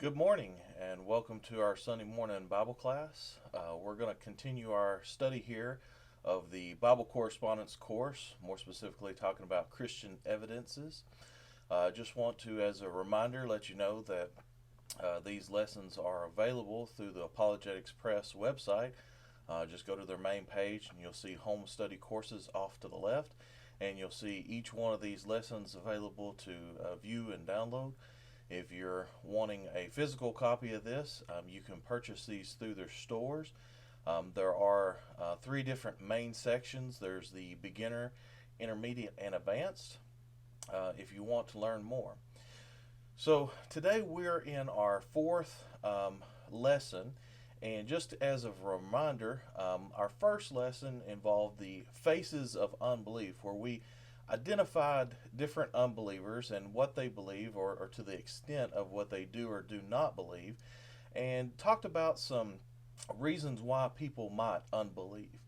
Good morning and welcome to our Sunday morning Bible class. We're going to continue our study here of the Bible correspondence course, more specifically talking about Christian evidences. Just want to, as a reminder, let you know that these lessons are available through the Apologetics Press website. Just go to their main page and you'll see home study courses off to the left, and you'll see each one of these lessons available to view and download. If you're wanting a physical copy of this, you can purchase these through their stores. There are three different main sections. There's the beginner, intermediate, and advanced if you want to learn more. So today we're in our fourth lesson, and just as a reminder, our first lesson involved the faces of unbelief, where we identified different unbelievers and what they believe, or to the extent of what they do or do not believe, and talked about some reasons why people might unbelieve.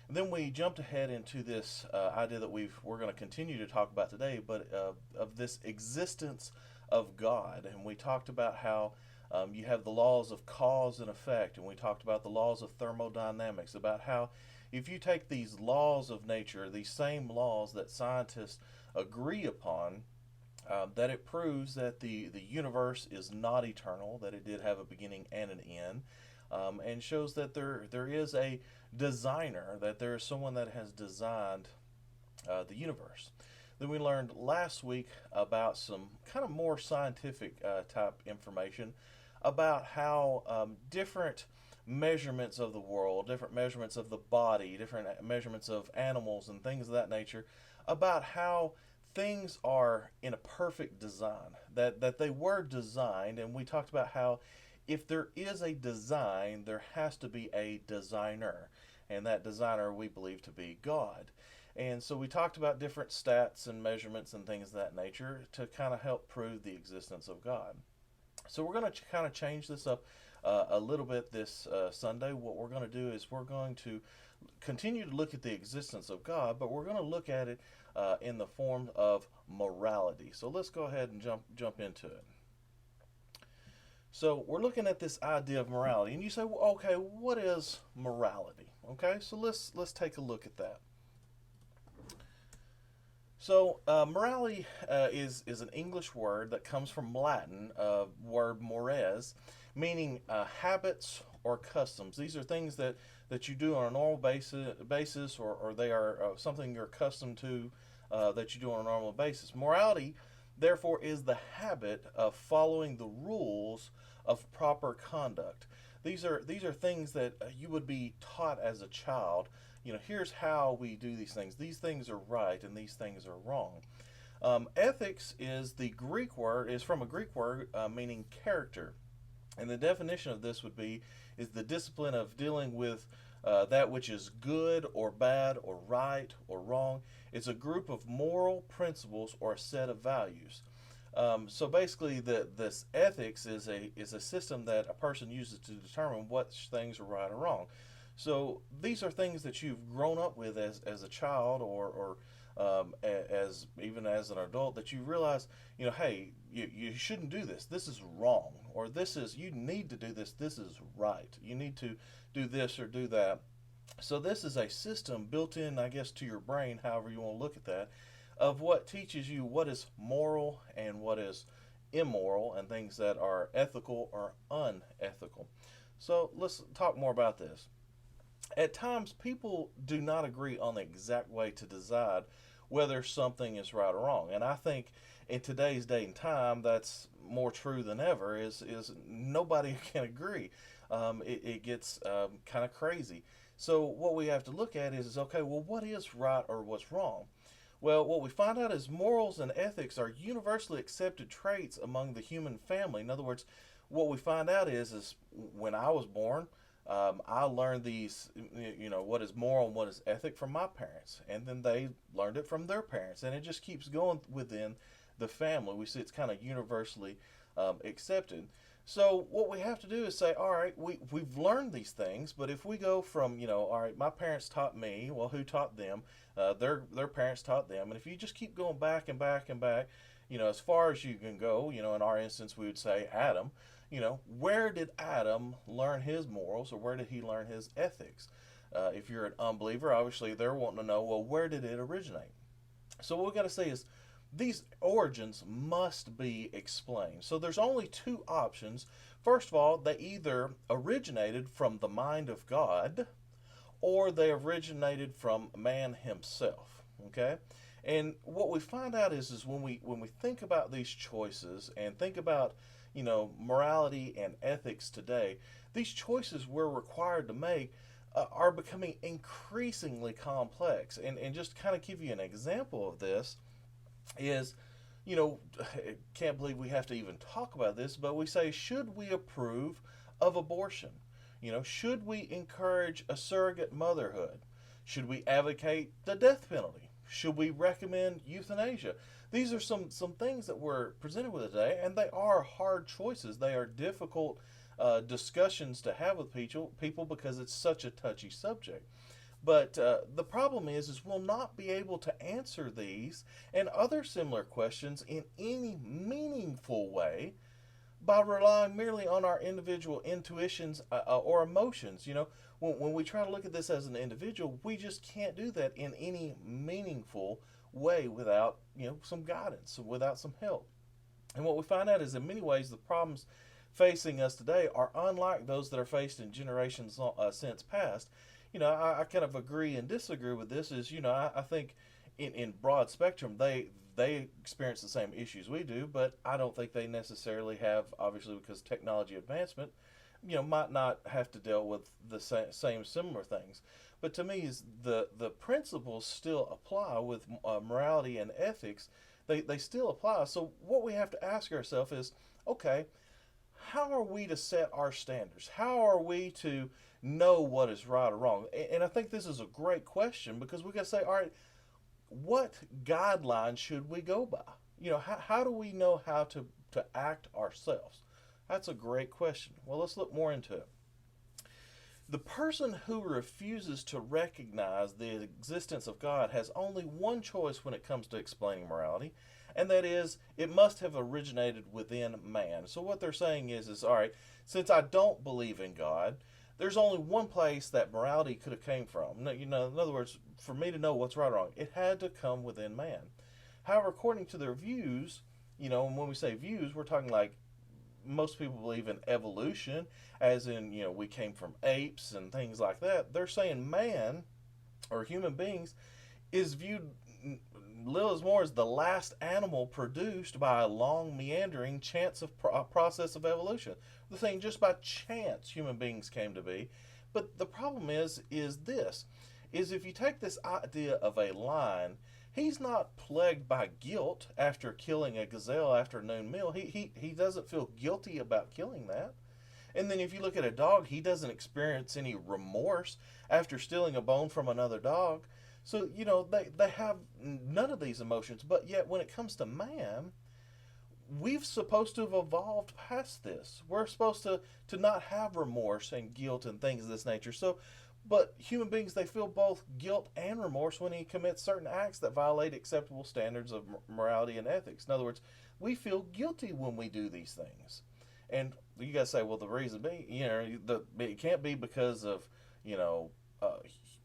And then we jumped ahead into this idea that we're going to continue to talk about today, but of this existence of God. And we talked about how you have the laws of cause and effect, and we talked about the laws of thermodynamics, about how if you take these laws of nature, these same laws that scientists agree upon, that it proves that the universe is not eternal, that it did have a beginning and an end, and shows that there is a designer, that there is someone that has designed the universe. Then we learned last week about some kind of more scientific type information about how different measurements of the world, different measurements of the body, different measurements of animals and things of that nature, about how things are in a perfect design, that they were designed. And we talked about how if there is a design, there has to be a designer, and that designer we believe to be God. And so we talked about different stats and measurements and things of that nature to kind of help prove the existence of God. So we're going to kind of change this up a little bit this Sunday. What we're going to do is we're going to continue to look at the existence of God, but we're going to look at it in the form of morality. So let's go ahead and jump into it. So we're looking at this idea of morality, and you say, well, okay, what is morality? Okay, so let's take a look at that. So morality is an English word that comes from Latin, word mores, meaning habits or customs. These are things that you do on a normal basis, or they are something you're accustomed to that you do on a normal basis. Morality, therefore, is the habit of following the rules of proper conduct. These are things that you would be taught as a child. Here's how we do these things. These things are right and these things are wrong. Ethics is from a Greek word meaning character. And the definition of this is the discipline of dealing with that which is good or bad or right or wrong. It's a group of moral principles or a set of values. So basically, this ethics is a system that a person uses to determine what things are right or wrong. So these are things that you've grown up with as a child, or as even as an adult, that you realize, hey, you shouldn't do this. This is wrong, or you need to do this. This is right. You need to do this or do that. So this is a system built in, I guess, to your brain, however you want to look at that, of what teaches you what is moral and what is immoral, and things that are ethical or unethical. So let's talk more about this. At times, people do not agree on the exact way to decide whether something is right or wrong. And I think in today's day and time, that's more true than ever, is nobody can agree. It gets kind of crazy. So what we have to look at is, okay, well, what is right or what's wrong? Well, what we find out is morals and ethics are universally accepted traits among the human family. In other words, what we find out is when I was born, I learned these, what is moral and what is ethic from my parents, and then they learned it from their parents, and it just keeps going within the family. We see it's kind of universally accepted. So what we have to do is say, all right, we've learned these things, but if we go from, all right, my parents taught me, well, who taught them? Their parents taught them, and if you just keep going back and back and back, as far as you can go, in our instance, we would say Adam. where did Adam learn his morals, or where did he learn his ethics? If you're an unbeliever, obviously they're wanting to know, well, where did it originate? So what we got to say is these origins must be explained. So there's only two options. First of all, they either originated from the mind of God, or they originated from man himself. Okay? And what we find out is when we think about these choices and think about morality and ethics today, these choices we're required to make are becoming increasingly complex. And just kind of give you an example of this is, can't believe we have to even talk about this, but we say, should we approve of abortion? Should we encourage a surrogate motherhood? Should we advocate the death penalty? Should we recommend euthanasia? These are some things that we're presented with today, and they are hard choices. They are difficult discussions to have with people because it's such a touchy subject. But the problem is we'll not be able to answer these and other similar questions in any meaningful way by relying merely on our individual intuitions or emotions. When we try to look at this as an individual, we just can't do that in any meaningful way without some guidance, without some help. And what we find out is in many ways the problems facing us today are unlike those that are faced in generations since past. I kind of agree and disagree with this. I think in broad spectrum they experience the same issues we do, but I don't think they necessarily have, obviously because technology advancement, might not have to deal with the same similar things. But to me, the principles still apply with morality and ethics. They still apply. So what we have to ask ourselves is, okay, how are we to set our standards? How are we to know what is right or wrong? And I think this is a great question because we got to say, all right, what guidelines should we go by? How do we know how to act ourselves? That's a great question. Well, let's look more into it. The person who refuses to recognize the existence of God has only one choice when it comes to explaining morality, and that is it must have originated within man. So what they're saying is all right, since I don't believe in God, there's only one place that morality could have came from. In other words, for me to know what's right or wrong, it had to come within man. However, according to their views, and when we say views, we're talking like most people believe in evolution, as in, we came from apes and things like that. They're saying man, or human beings, is viewed little as more as the last animal produced by a long meandering process of evolution. They're saying just by chance human beings came to be. But the problem is this, is if you take this idea of a lion, he's not plagued by guilt after killing a gazelle after a noon meal. He doesn't feel guilty about killing that. And then if you look at a dog, he doesn't experience any remorse after stealing a bone from another dog. So, they have none of these emotions. But yet when it comes to man, we're supposed to have evolved past this. We're supposed to not have remorse and guilt and things of this nature. But human beings, they feel both guilt and remorse when he commits certain acts that violate acceptable standards of morality and ethics. In other words, we feel guilty when we do these things. And you guys say, well, the reason being, it can't be because of,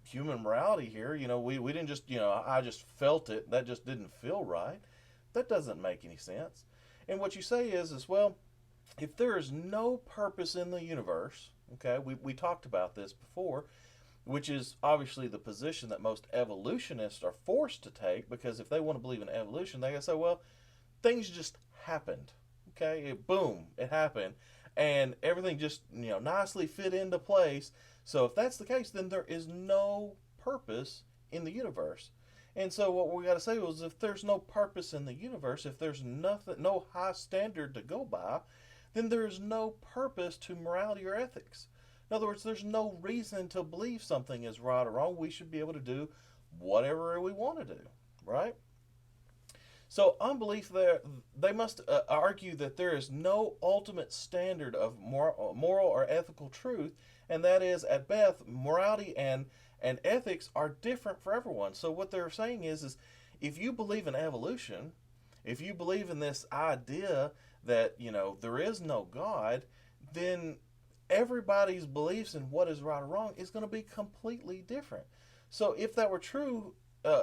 human morality here. We didn't just, I just felt it. That just didn't feel right. That doesn't make any sense. And what you say is, well, if there is no purpose in the universe, okay, we talked about this before, which is obviously the position that most evolutionists are forced to take, because if they want to believe in evolution, they gotta say, well, things just happened. Okay, boom, it happened, and everything just nicely fit into place. So if that's the case, then there is no purpose in the universe. And so what we got to say is, if there's no purpose in the universe, if there's no high standard to go by, then there is no purpose to morality or ethics. In other words, there's no reason to believe something is right or wrong. We should be able to do whatever we want to do, right? So unbelief, they must argue that there is no ultimate standard of moral or ethical truth, and that is, at best, morality and ethics are different for everyone. So what they're saying is if you believe in evolution, If you believe in this idea that, there is no God, then everybody's beliefs in what is right or wrong is going to be completely different. So if that were true,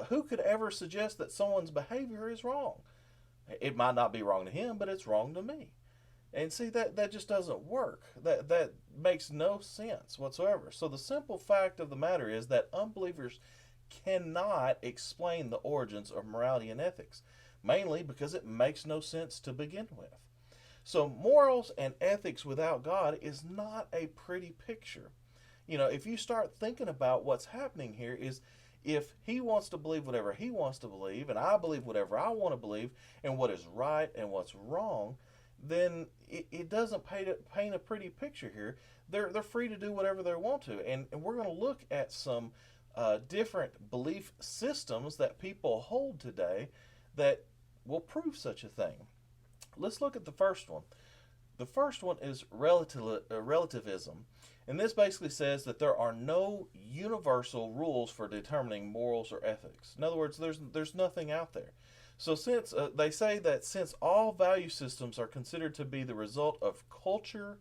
who could ever suggest that someone's behavior is wrong? It might not be wrong to him, but it's wrong to me. And see, that just doesn't work. That makes no sense whatsoever. So the simple fact of the matter is that unbelievers cannot explain the origins of morality and ethics, mainly because it makes no sense to begin with. So morals and ethics without God is not a pretty picture. If you start thinking about what's happening here is, if he wants to believe whatever he wants to believe, and I believe whatever I want to believe, and what is right and what's wrong, then it doesn't paint a pretty picture here. They're free to do whatever they want to. And we're going to look at some different belief systems that people hold today that will prove such a thing. Let's look at the first one. The first one is relativism. And this basically says that there are no universal rules for determining morals or ethics. In other words, there's nothing out there. So since they say that since all value systems are considered to be the result of culture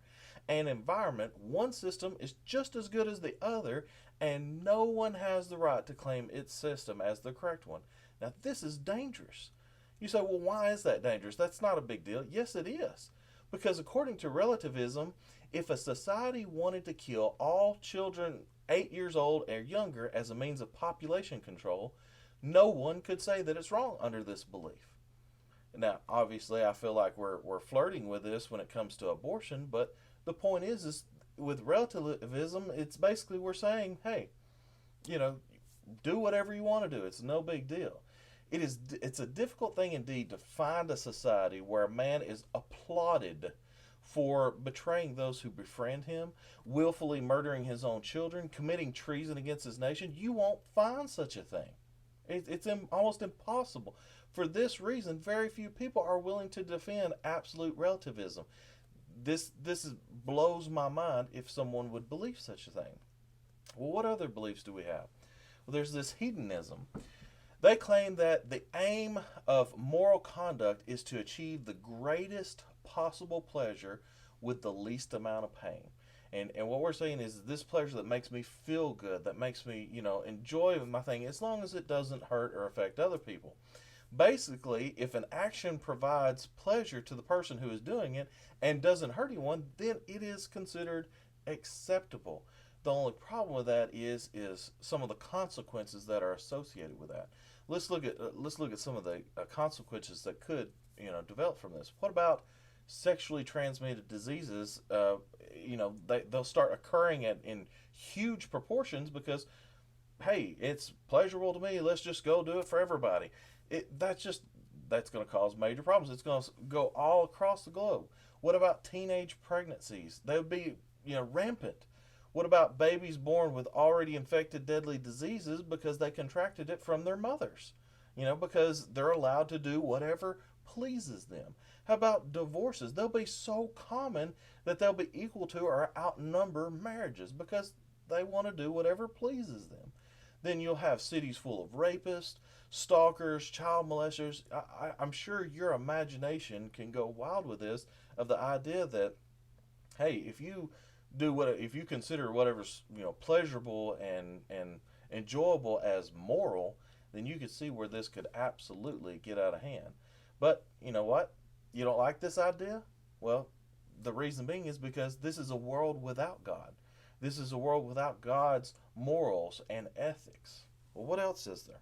and environment, one system is just as good as the other, and no one has the right to claim its system as the correct one. Now, this is dangerous. You say, well, why is that dangerous? That's not a big deal. Yes, it is. Because according to relativism, if a society wanted to kill all children 8 years old or younger as a means of population control, no one could say that it's wrong under this belief. Now, obviously, I feel like we're flirting with this when it comes to abortion, but the point is with relativism, it's basically we're saying, hey, do whatever you want to do. It's no big deal. It's a difficult thing indeed to find a society where a man is applauded for betraying those who befriend him, willfully murdering his own children, committing treason against his nation. You won't find such a thing. It's almost impossible. For this reason, very few people are willing to defend absolute relativism. This blows my mind if someone would believe such a thing. Well, what other beliefs do we have? Well, there's this hedonism. They claim that the aim of moral conduct is to achieve the greatest possible pleasure with the least amount of pain. And what we're saying is this pleasure that makes me feel good, that makes me, enjoy my thing, as long as it doesn't hurt or affect other people. Basically, if an action provides pleasure to the person who is doing it and doesn't hurt anyone, then it is considered acceptable. The only problem with that is some of the consequences that are associated with that. Let's look at some of the consequences that could develop from this. What about sexually transmitted diseases? They'll start occurring in huge proportions because, hey, it's pleasurable to me. Let's just go do it for everybody. That's going to cause major problems. It's going to go all across the globe. What about teenage pregnancies? They would be rampant. What about babies born with already infected deadly diseases because they contracted it from their mothers? Because they're allowed to do whatever pleases them. How about divorces? They'll be so common that they'll be equal to or outnumber marriages because they want to do whatever pleases them. Then you'll have cities full of rapists, stalkers, child molesters. I'm sure your imagination can go wild with this, of the idea that, hey, if you consider whatever's pleasurable and enjoyable as moral, then you could see where this could absolutely get out of hand. But you know what? You don't like this idea? Well, the reason being is because this is a world without God. This is a world without God's morals and ethics. Well, what else is there?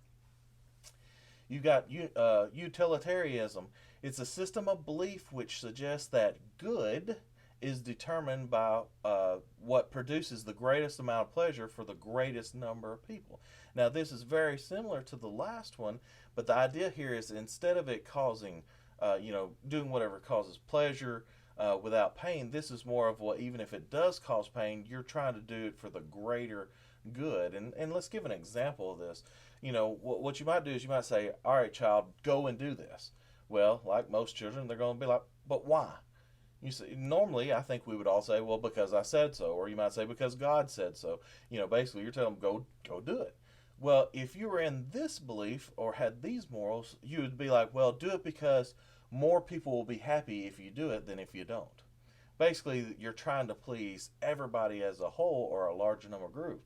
You've got utilitarianism. It's a system of belief which suggests that good is determined by what produces the greatest amount of pleasure for the greatest number of people. Now, this is very similar to the last one, but the idea here is instead of it causing, doing whatever causes pleasure without pain, this is more of what, even if it does cause pain, you're trying to do it for the greater good. And let's give an example of this. What you might do is you might say, all right, child, go and do this. Well, like most children, they're going to be like, but why? You see, normally, I think we would all say, well, because I said so. Or you might say, because God said so. Basically, you're telling them, go do it. Well, if you were in this belief or had these morals, you would be like, well, do it because more people will be happy if you do it than if you don't. Basically, you're trying to please everybody as a whole or a larger number group.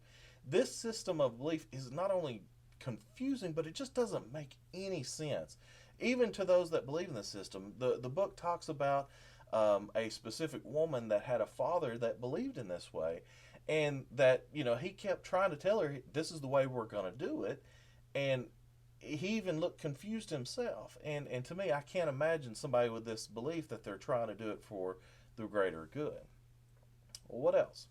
This system of belief is not only confusing, but it just doesn't make any sense. Even to those that believe in the system, the book talks about a specific woman that had a father that believed in this way, and that he kept trying to tell her this is the way we're going to do it, and he even looked confused himself. And to me, I can't imagine somebody with this belief that they're trying to do it for the greater good. Well, what else?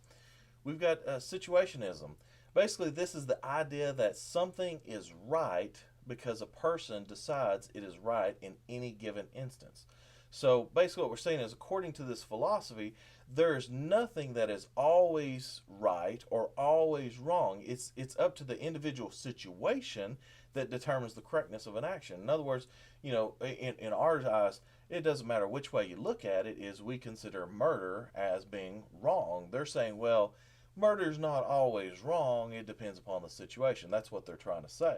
We've got situationism. Basically, this is the idea that something is right because a person decides it is right in any given instance. So basically what we're saying is, according to this philosophy, there is nothing that is always right or always wrong. It's up to the individual situation that determines the correctness of an action. In other words, in our eyes, it doesn't matter which way you look at it, is we consider murder as being wrong. They're saying, well, murder's not always wrong, it depends upon the situation. That's what they're trying to say.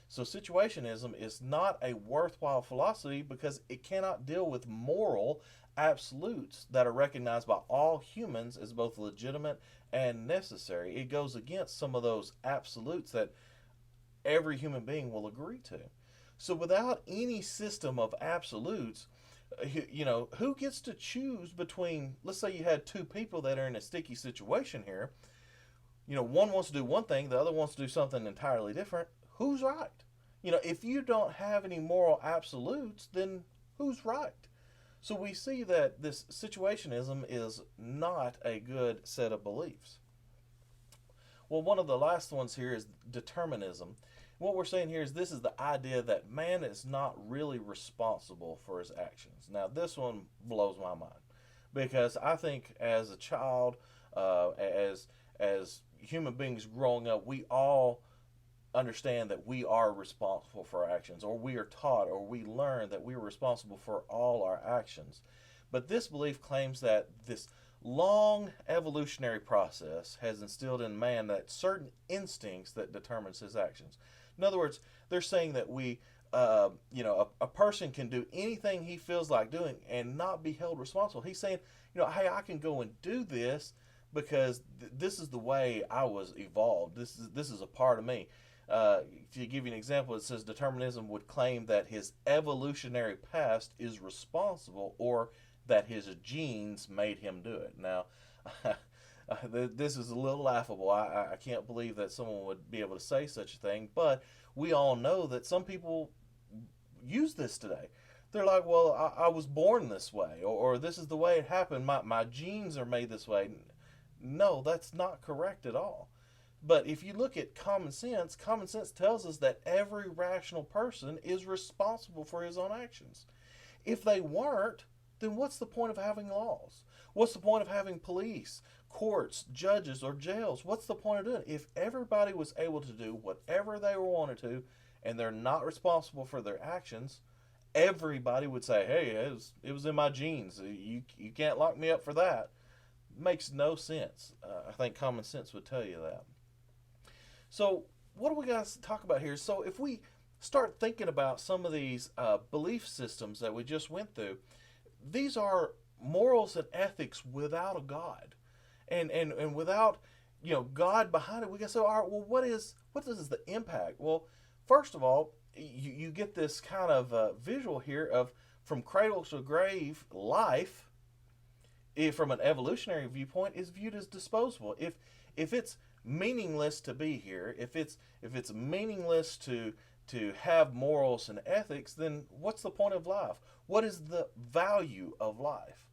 So situationism is not a worthwhile philosophy because it cannot deal with moral absolutes that are recognized by all humans as both legitimate and necessary. It goes against some of those absolutes that every human being will agree to. So without any system of absolutes, who gets to choose between, let's say you had two people that are in a sticky situation here, one wants to do one thing, the other wants to do something entirely different. Who's right? If you don't have any moral absolutes, then who's right? So we see that this situationism is not a good set of beliefs. Well, one of the last ones here is determinism. What we're saying here is this is the idea that man is not really responsible for his actions. Now, this one blows my mind because I think as a child, as human beings growing up, we all understand that we are responsible for our actions, or we are taught or we learn that we are responsible for all our actions. But this belief claims that this long evolutionary process has instilled in man that certain instincts that determines his actions. In other words, they're saying that a person can do anything he feels like doing and not be held responsible. He's saying, hey, I can go and do this because this is the way I was evolved. This is a part of me. To give you an example, it says determinism would claim that his evolutionary past is responsible, or that his genes made him do it. Now, this is a little laughable. I can't believe that someone would be able to say such a thing, but we all know that some people use this today. They're like, well, I was born this way, or this is the way it happened. My genes are made this way. No, that's not correct at all. But if you look at common sense tells us that every rational person is responsible for his own actions. If they weren't, then what's the point of having laws? What's the point of having police, courts, judges, or jails? What's the point of doing it? If everybody was able to do whatever they wanted to, and they're not responsible for their actions, everybody would say, hey, it was in my genes. You can't lock me up for that. Makes no sense. I think common sense would tell you that. So what do we got to talk about here? So if we start thinking about some of these belief systems that we just went through, these are morals and ethics without a God, and without God behind it. We can say, all right, well, what is the impact? Well, first of all, you get this kind of visual here of from cradle to grave life. From an evolutionary viewpoint, is viewed as disposable. If it's meaningless to be here, if it's meaningless to have morals and ethics, then what's the point of life? What is the value of life?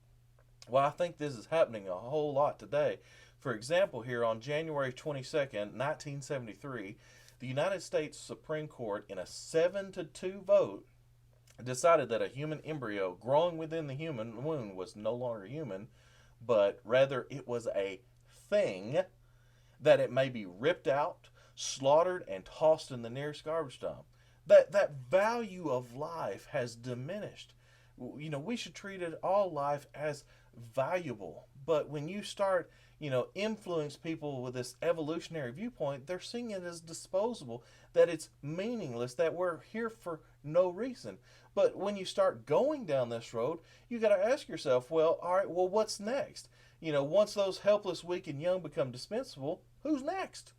Well, I think this is happening a whole lot today. For example, here on January 22nd, 1973, the United States Supreme Court, in a 7-2 vote, decided that a human embryo growing within the human womb was no longer human, but rather it was a thing, that it may be ripped out, slaughtered, and tossed in the nearest garbage dump. That value of life has diminished. We should treat all life as valuable. But when you start, influence people with this evolutionary viewpoint, they're seeing it as disposable, that it's meaningless, that we're here for no reason. But when you start going down this road, you got to ask yourself, well, all right, well, what's next? Once those helpless, weak, and young become dispensable, who's next?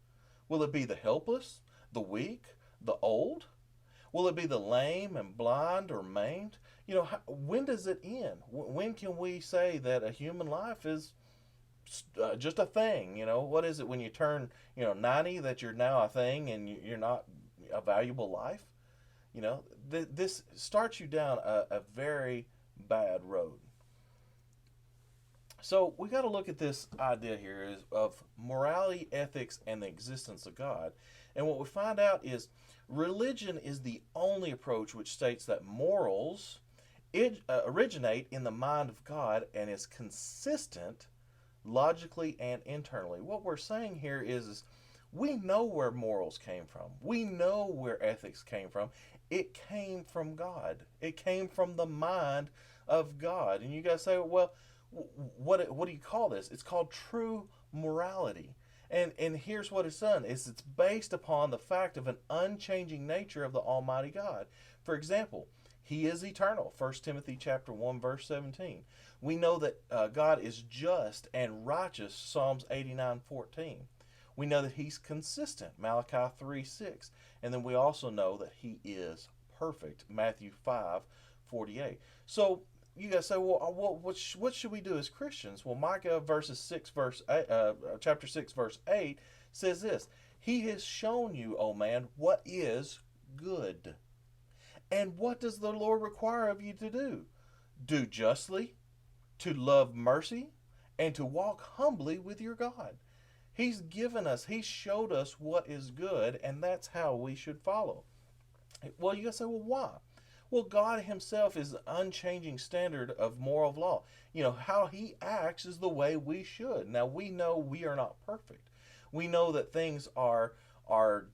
Will it be the helpless, the weak, the old? Will it be the lame and blind or maimed? When does it end? When can we say that a human life is just a thing? What is it when you turn, 90, that you're now a thing and you're not a valuable life? This starts you down a very bad road. So we got to look at this idea here of morality, ethics, and the existence of God. And what we find out is religion is the only approach which states that morals originate in the mind of God and is consistent logically and internally. What we're saying here is we know where morals came from. We know where ethics came from. It came from God. It came from the mind of God. And you guys say, well, what do you call this? It's called true morality. And here's what it's done. It's based upon the fact of an unchanging nature of the Almighty God. For example, He is eternal. 1 Timothy chapter 1, verse 17. We know that God is just and righteous. Psalms 89:14. We know that He's consistent. Malachi 3:6. And then we also know that He is perfect. Matthew 5:48. So you guys say, well, what should we do as Christians? Well, Micah chapter 6, verse 8 says this: He has shown you, O man, what is good. And what does the Lord require of you to do? Do justly, to love mercy, and to walk humbly with your God. He's showed us what is good, and that's how we should follow. Well, you guys say, well, why? Well, God Himself is the unchanging standard of moral law. How He acts is the way we should. Now, we know we are not perfect. We know that things are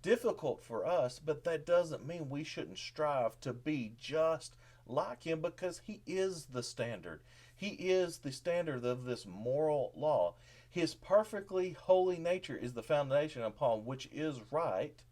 difficult for us, but that doesn't mean we shouldn't strive to be just like Him, because He is the standard. He is the standard of this moral law. His perfectly holy nature is the foundation upon which is right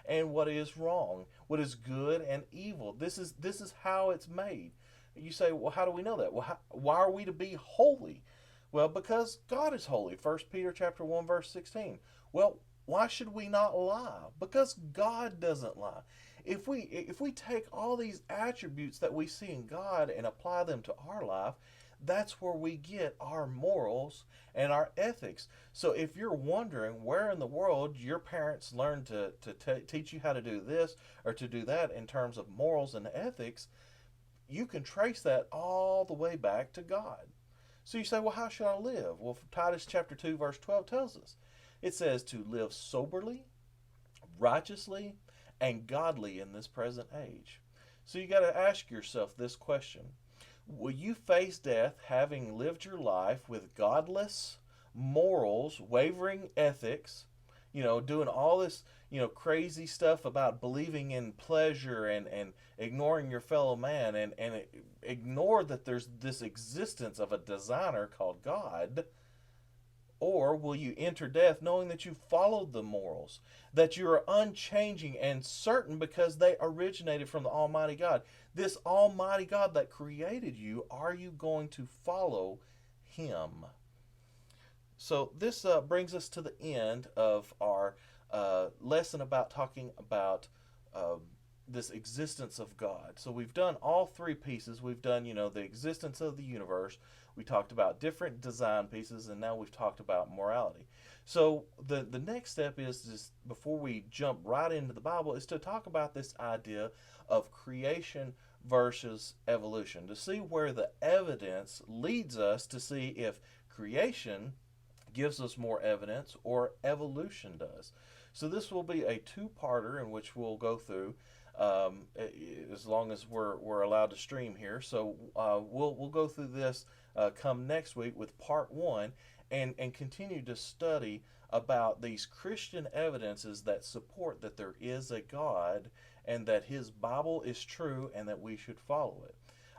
and what is wrong, what is good and evil. This is how it's made. You say, well, how do we know that? Well, why are we to be holy? Well, because God is holy. 1 Peter chapter 1, verse 16. Well, why should we not lie? Because God doesn't lie. If we take all these attributes that we see in God and apply them to our life, that's where we get our morals and our ethics. So if you're wondering where in the world your parents learned to teach you how to do this or to do that in terms of morals and ethics, you can trace that all the way back to God. So you say, well, how should I live? Well, Titus chapter 2, verse 12 tells us. It says to live soberly, righteously, and godly in this present age. So you got to ask yourself this question: will you face death having lived your life with godless morals, wavering ethics, doing all this, crazy stuff about believing in pleasure and ignoring your fellow man and ignore that there's this existence of a designer called God? Or will you enter death knowing that you followed the morals, that you are unchanging and certain because they originated from the Almighty God? This Almighty God that created you, are you going to follow Him? So this brings us to the end of our lesson about talking about this existence of God. So we've done all three pieces. We've done, the existence of the universe. We talked about different design pieces, and now we've talked about morality. So the next step is just, before we jump right into the Bible, is to talk about this idea of creation versus evolution, to see where the evidence leads us to see if creation gives us more evidence or evolution does. So this will be a two-parter in which we'll go through, as long as we're allowed to stream here. So we'll go through this come next week with part 1 and continue to study about these Christian evidences that support that there is a God and that His Bible is true and that we should follow it.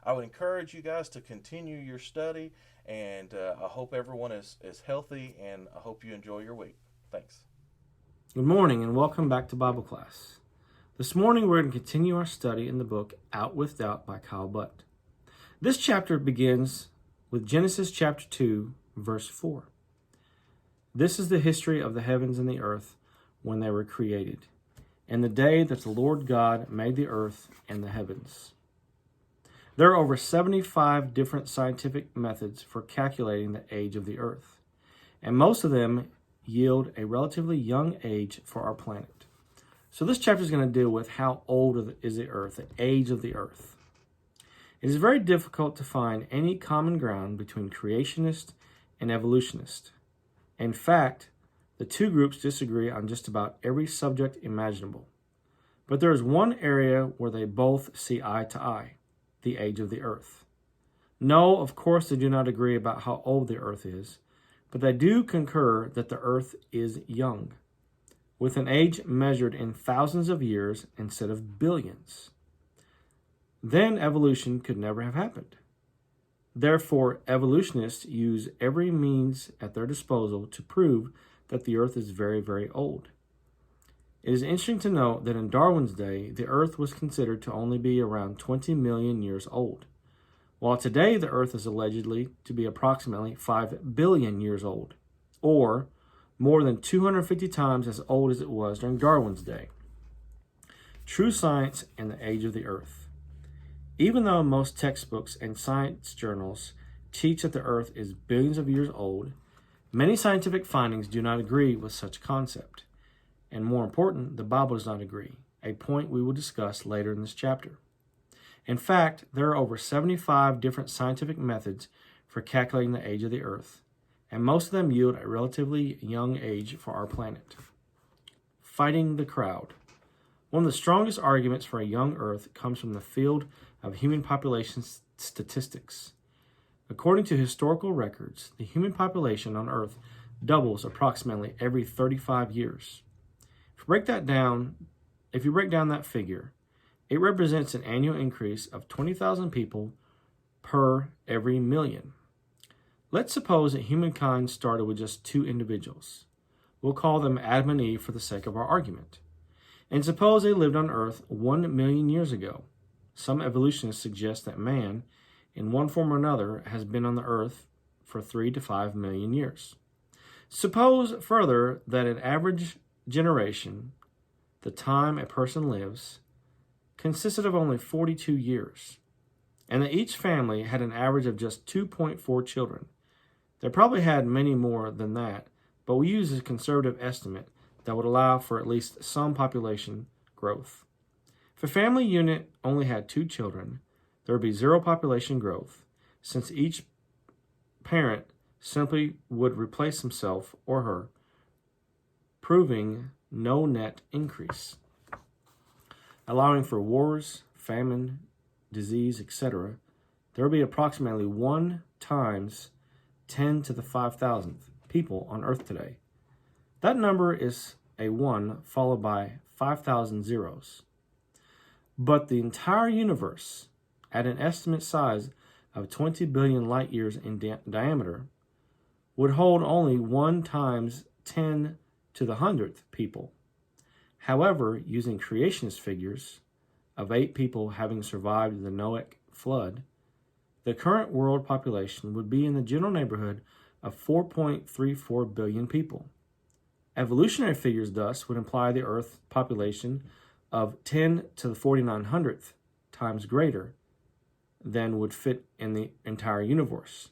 I would encourage you guys to continue your study, and I hope everyone is healthy, and I hope you enjoy your week. Thanks. Good morning and welcome back to Bible class. This morning we're going to continue our study in the book Out with Doubt by Kyle Butt. This chapter begins with Genesis chapter 2, verse 4. This is the history of the heavens and the earth when they were created, and the day that the Lord God made the earth and the heavens. There are over 75 different scientific methods for calculating the age of the earth, and most of them yield a relatively young age for our planet. So this chapter is going to deal with how old is the earth, the age of the earth. It is very difficult to find any common ground between creationists and evolutionists. In fact, the two groups disagree on just about every subject imaginable. But there is one area where they both see eye to eye, the age of the earth. No, of course they do not agree about how old the earth is, but they do concur that the earth is young, with an age measured in thousands of years instead of billions. Then evolution could never have happened. Therefore, evolutionists use every means at their disposal to prove that the earth is very, very old. It is interesting to note that in Darwin's day, the earth was considered to only be around 20 million years old, while today the earth is allegedly to be approximately 5 billion years old, or more than 250 times as old as it was during Darwin's day. True science and the age of the earth. Even though most textbooks and science journals teach that the earth is billions of years old, many scientific findings do not agree with such concept. And more important, the Bible does not agree, a point we will discuss later in this chapter. In fact, there are over 75 different scientific methods for calculating the age of the earth, and most of them yield a relatively young age for our planet. Fighting the crowd. One of the strongest arguments for a young earth comes from the field of human population statistics. According to historical records, the human population on Earth doubles approximately every 35 years. If you break down that figure, it represents an annual increase of 20,000 people per every million. Let's suppose that humankind started with just two individuals. We'll call them Adam and Eve for the sake of our argument. And suppose they lived on Earth 1 million years ago. Some evolutionists suggest that man, in one form or another, has been on the earth for 3 to 5 million years. Suppose further that an average generation, the time a person lives, consisted of only 42 years, and that each family had an average of just 2.4 children. They probably had many more than that, but we use a conservative estimate that would allow for at least some population growth. If a family unit only had 2 children, there would be zero population growth, since each parent simply would replace himself or her, proving no net increase, allowing for wars, famine, disease, etc. There would be approximately 1 times 10 to the 5,000th people on Earth today. That number is a 1 followed by 5,000 zeros. But the entire universe, at an estimate size of 20 billion light years in diameter, would hold only 1 times 10 to the 100th people. However, using creationist figures of 8 people having survived the Noahic flood, the current world population would be in the general neighborhood of 4.34 billion people. Evolutionary figures thus would imply the Earth population of 10 to the 4900th times greater than would fit in the entire universe.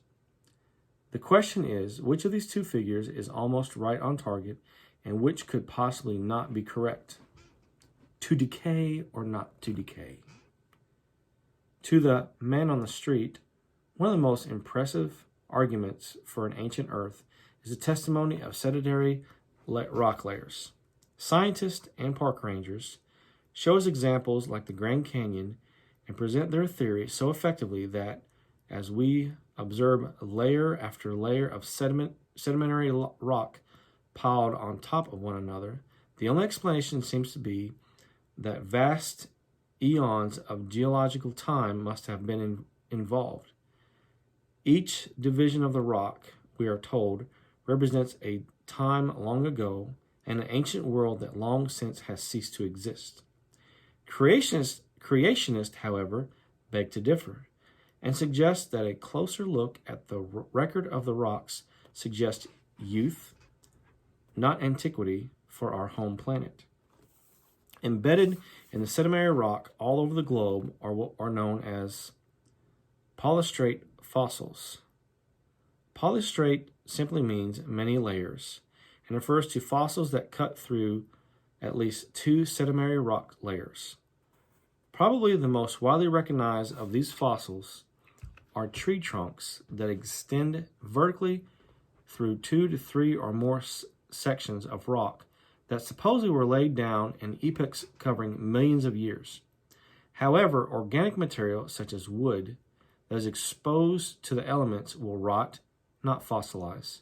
The question is, which of these two figures is almost right on target and which could possibly not be correct? To decay or not to decay? To the man on the street, one of the most impressive arguments for an ancient Earth is the testimony of sedentary rock layers. Scientists and park rangers show us examples like the Grand Canyon and present their theory so effectively that, as we observe layer after layer of sedimentary rock piled on top of one another, the only explanation seems to be that vast eons of geological time must have been involved. Each division of the rock, we are told, represents a time long ago and an ancient world that long since has ceased to exist. Creationists, however, beg to differ and suggest that a closer look at the record of the rocks suggests youth, not antiquity, for our home planet. Embedded in the sedimentary rock all over the globe are what are known as polystrate fossils. Polystrate simply means many layers and refers to fossils that cut through at least two sedimentary rock layers. Probably the most widely recognized of these fossils are tree trunks that extend vertically through 2 to 3 or more sections of rock that supposedly were laid down in epochs covering millions of years. However, organic material such as wood that is exposed to the elements will rot, not fossilize.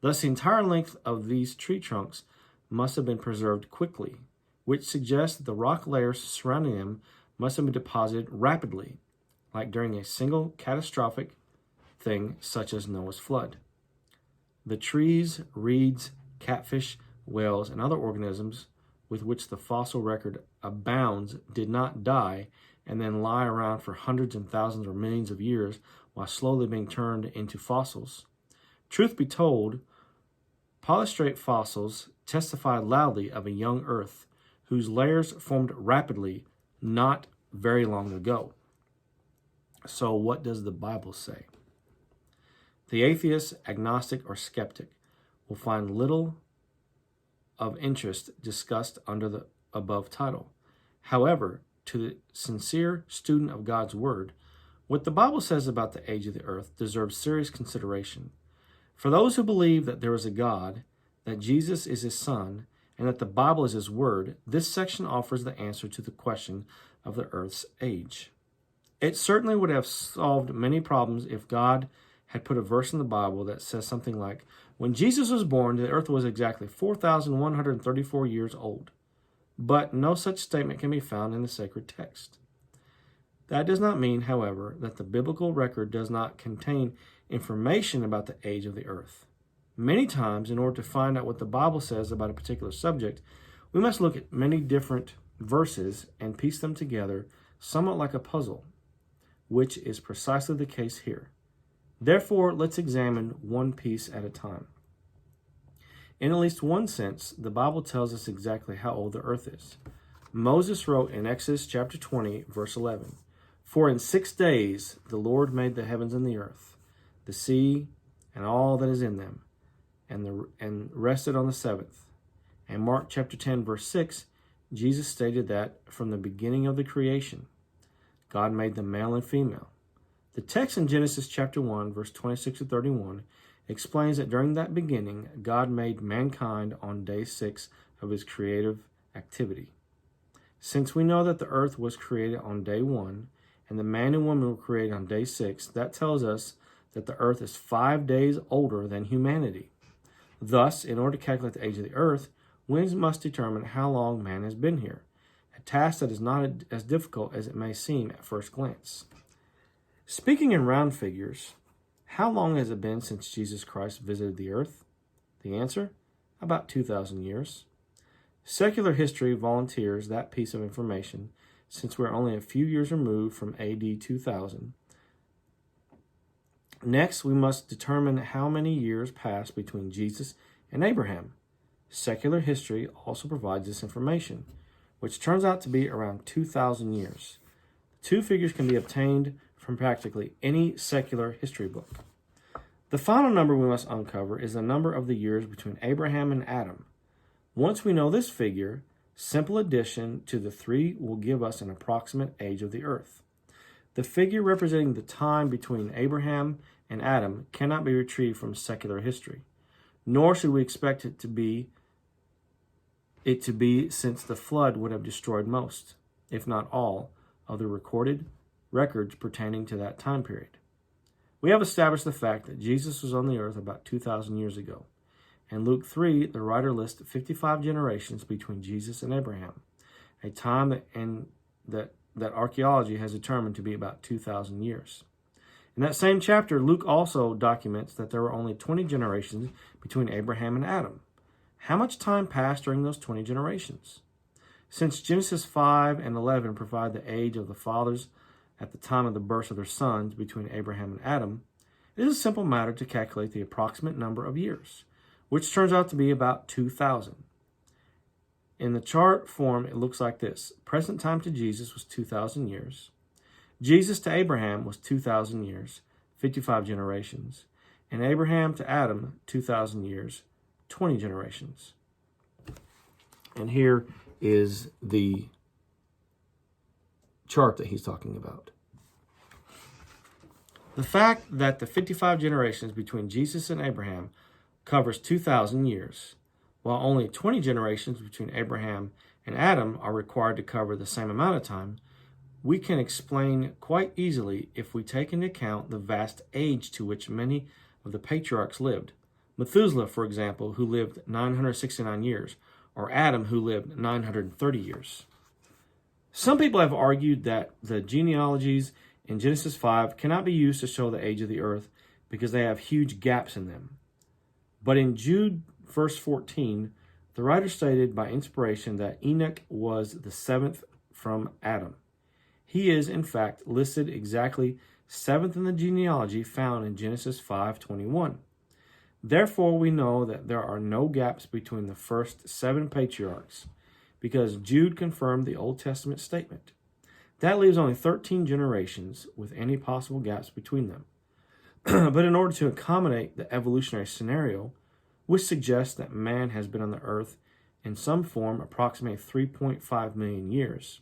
Thus, the entire length of these tree trunks must have been preserved quickly, which suggests that the rock layers surrounding them must have been deposited rapidly, like during a single catastrophic thing such as Noah's flood. The trees, reeds, catfish, whales, and other organisms with which the fossil record abounds did not die and then lie around for hundreds and thousands or millions of years while slowly being turned into fossils. Truth be told, polystrate fossils testify loudly of a young Earth whose layers formed rapidly not very long ago. So what does the Bible say? The atheist, agnostic, or skeptic will find little of interest discussed under the above title. However, to the sincere student of God's Word, what the Bible says about the age of the earth deserves serious consideration. For those who believe that there is a God, that Jesus is his Son, and that the Bible is his Word, this section offers the answer to the question of the earth's age. It certainly would have solved many problems if God had put a verse in the Bible that says something like, when Jesus was born, the earth was exactly 4,134 years old. But no such statement can be found in the sacred text. That does not mean, however, that the biblical record does not contain information about the age of the earth. Many times, in order to find out what the Bible says about a particular subject, we must look at many different verses and piece them together somewhat like a puzzle, which is precisely the case here. Therefore, let's examine one piece at a time. In at least one sense, the Bible tells us exactly how old the earth is. Moses wrote in Exodus chapter 20, verse 11, "For in 6 days the Lord made the heavens and the earth, the sea, and all that is in them, and rested on the seventh." And Mark chapter 10, verse 6, Jesus stated that from the beginning of the creation, God made them male and female. The text in Genesis chapter 1, verse 26 to 31, explains that during that beginning, God made mankind on day 6 of his creative activity. Since we know that the earth was created on day 1, and the man and woman were created on day 6, that tells us that the earth is 5 days older than humanity. Thus, in order to calculate the age of the earth, we must determine how long man has been here, a task that is not as difficult as it may seem at first glance. Speaking in round figures, how long has it been since Jesus Christ visited the earth? The answer? About 2,000 years. Secular history volunteers that piece of information since we're only a few years removed from AD 2000. Next, we must determine how many years passed between Jesus and Abraham. Secular history also provides this information, which turns out to be around 2,000 years. The two figures can be obtained from practically any secular history book. The final number we must uncover is the number of the years between Abraham and Adam. Once we know this figure, simple addition to the 3 will give us an approximate age of the earth. The figure representing the time between Abraham and Adam cannot be retrieved from secular history, nor should we expect it to be since the flood would have destroyed most, if not all, of the recorded records pertaining to that time period. We have established the fact that Jesus was on the earth about 2,000 years ago. In Luke 3, the writer lists 55 generations between Jesus and Abraham, a time that that archaeology has determined to be about 2,000 years. In that same chapter, Luke also documents that there were only 20 generations between Abraham and Adam. How much time passed during those 20 generations? Since Genesis 5 and 11 provide the age of the fathers at the time of the birth of their sons between Abraham and Adam, it is a simple matter to calculate the approximate number of years, which turns out to be about 2,000. In the chart form, it looks like this. Present time to Jesus was 2,000 years. Jesus to Abraham was 2,000 years, 55 generations. And Abraham to Adam, 2,000 years, 20 generations. And here is the chart that he's talking about. The fact that the 55 generations between Jesus and Abraham covers 2,000 years, while only 20 generations between Abraham and Adam are required to cover the same amount of time, we can explain quite easily if we take into account the vast age to which many of the patriarchs lived. Methuselah, for example, who lived 969 years, or Adam, who lived 930 years. Some people have argued that the genealogies in Genesis 5 cannot be used to show the age of the earth because they have huge gaps in them. But in Jude, verse 14, the writer stated by inspiration that Enoch was the seventh from Adam. He is, in fact, listed exactly seventh in the genealogy found in Genesis 5:21. Therefore, we know that there are no gaps between the first 7 patriarchs, because Jude confirmed the Old Testament statement. That leaves only 13 generations with any possible gaps between them. But in order to accommodate the evolutionary scenario, which suggests that man has been on the earth in some form approximately 3.5 million years,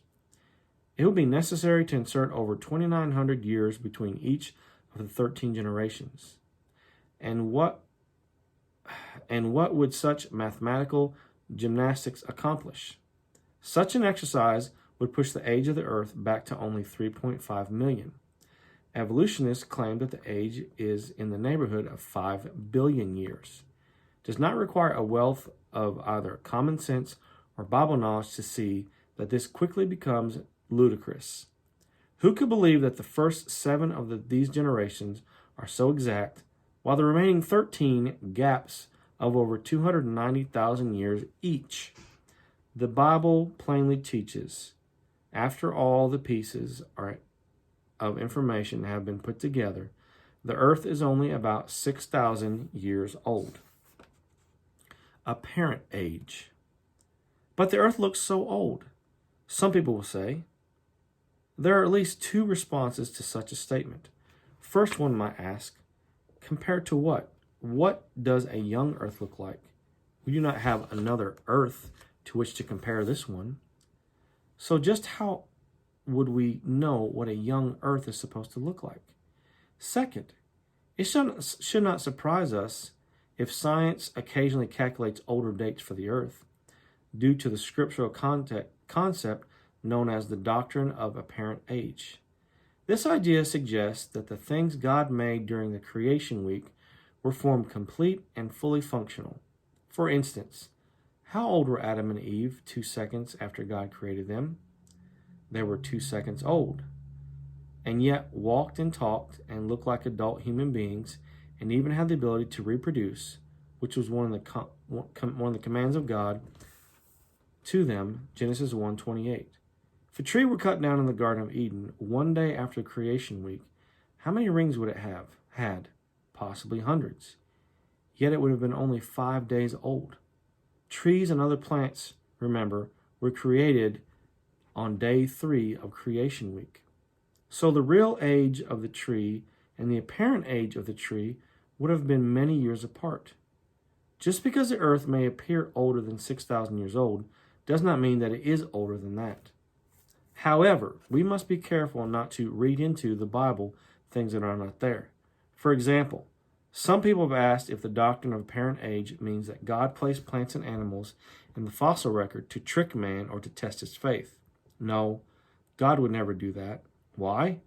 it would be necessary to insert over 2,900 years between each of the 13 generations. And what would such mathematical gymnastics accomplish? Such an exercise would push the age of the earth back to only 3.5 million. Evolutionists claim that the age is in the neighborhood of 5 billion years. It does not require a wealth of either common sense or Bible knowledge to see that this quickly becomes ludicrous. Who could believe that the first 7 of these generations are so exact, while the remaining 13 gaps of over 290,000 years each? The Bible plainly teaches, after all the pieces of information have been put together, the earth is only about 6,000 years old. Apparent age. But the earth looks so old. Some people will say. There are at least 2 responses to such a statement. First one might ask, compared to what? What does a young earth look like? We do not have another earth to which to compare this one. So just how would we know what a young earth is supposed to look like? Second, it should not surprise us if science occasionally calculates older dates for the earth due to the scriptural concept known as the doctrine of apparent age. This idea suggests that the things God made during the creation week were formed complete and fully functional. For instance, how old were Adam and Eve 2 seconds after God created them? They were 2 seconds old, and yet walked and talked and looked like adult human beings, and even had the ability to reproduce, which was one of the commands of God to them, Genesis 1:28. If a tree were cut down in the Garden of Eden one day after creation week, how many rings would it have had? Possibly hundreds. Yet it would have been only 5 days old. Trees and other plants, remember, were created on day 3 of creation week. So the real age of the tree and the apparent age of the tree would have been many years apart. Just because the earth may appear older than 6,000 years old does not mean that it is older than that. However, we must be careful not to read into the Bible things that are not there. For example, some people have asked if the doctrine of apparent age means that God placed plants and animals in the fossil record to trick man or to test his faith. No, God would never do that. Why?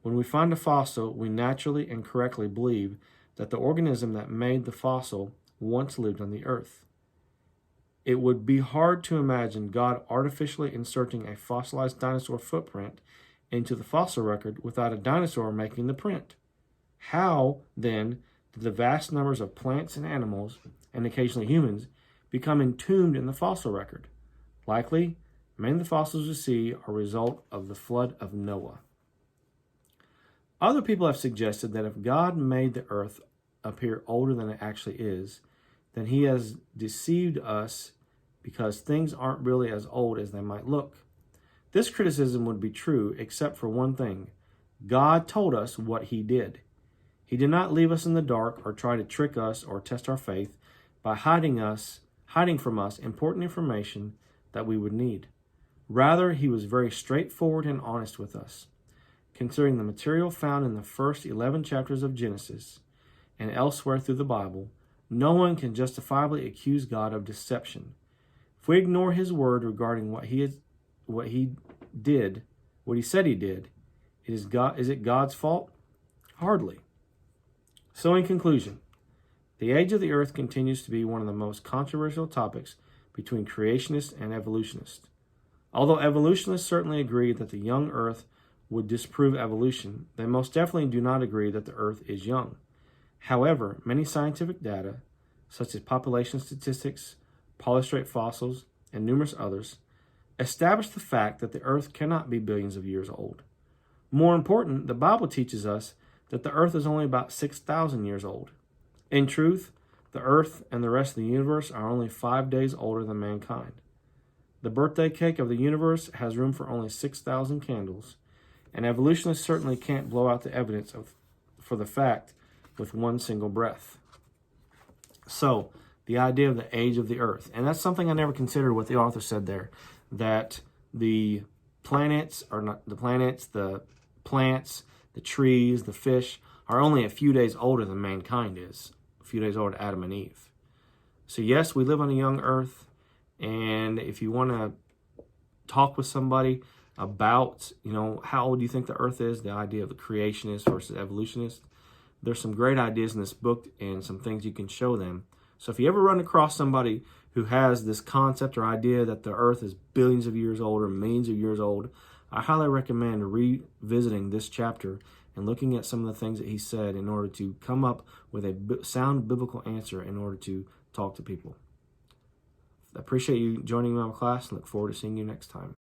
When we find a fossil, we naturally and correctly believe that the organism that made the fossil once lived on the earth. it would be hard to imagine God artificially inserting a fossilized dinosaur footprint into the fossil record without a dinosaur making the print. How, then, did the vast numbers of plants and animals, and occasionally humans, become entombed in the fossil record? Likely, many of the fossils we see are a result of the flood of Noah. Other people have suggested that if God made the earth appear older than it actually is, then he has deceived us because things aren't really as old as they might look. This criticism would be true except for one thing. God told us what he did. He did not leave us in the dark or try to trick us or test our faith by hiding from us important information that we would need. Rather, he was very straightforward and honest with us. Considering the material found in the first 11 chapters of Genesis and elsewhere through the Bible, no one can justifiably accuse God of deception. If we ignore his word regarding what he said he did, is it God's fault? Hardly. So in conclusion, the age of the earth continues to be one of the most controversial topics between creationists and evolutionists. Although evolutionists certainly agree that the young earth would disprove evolution, they most definitely do not agree that the earth is young. However, many scientific data, such as population statistics, polystrate fossils, and numerous others, establish the fact that the earth cannot be billions of years old. More important, the Bible teaches us that the earth is only about 6,000 years old. In truth, the earth and the rest of the universe are only 5 days older than mankind. The birthday cake of the universe has room for only 6,000 candles, and evolutionists certainly can't blow out the evidence for the fact with one single breath. So, the idea of the age of the earth, and that's something I never considered what the author said there, that the planets, or not the planets, the plants, the trees, the fish, are only a few days older than mankind is, a few days older than Adam and Eve. So yes, we live on a young earth, and if you want to talk with somebody about, how old do you think the earth is, the idea of the creationist versus evolutionist, there's some great ideas in this book and some things you can show them. So if you ever run across somebody who has this concept or idea that the earth is billions of years old or millions of years old, I highly recommend revisiting this chapter and looking at some of the things that he said in order to come up with a sound biblical answer in order to talk to people. I appreciate you joining me on class and look forward to seeing you next time.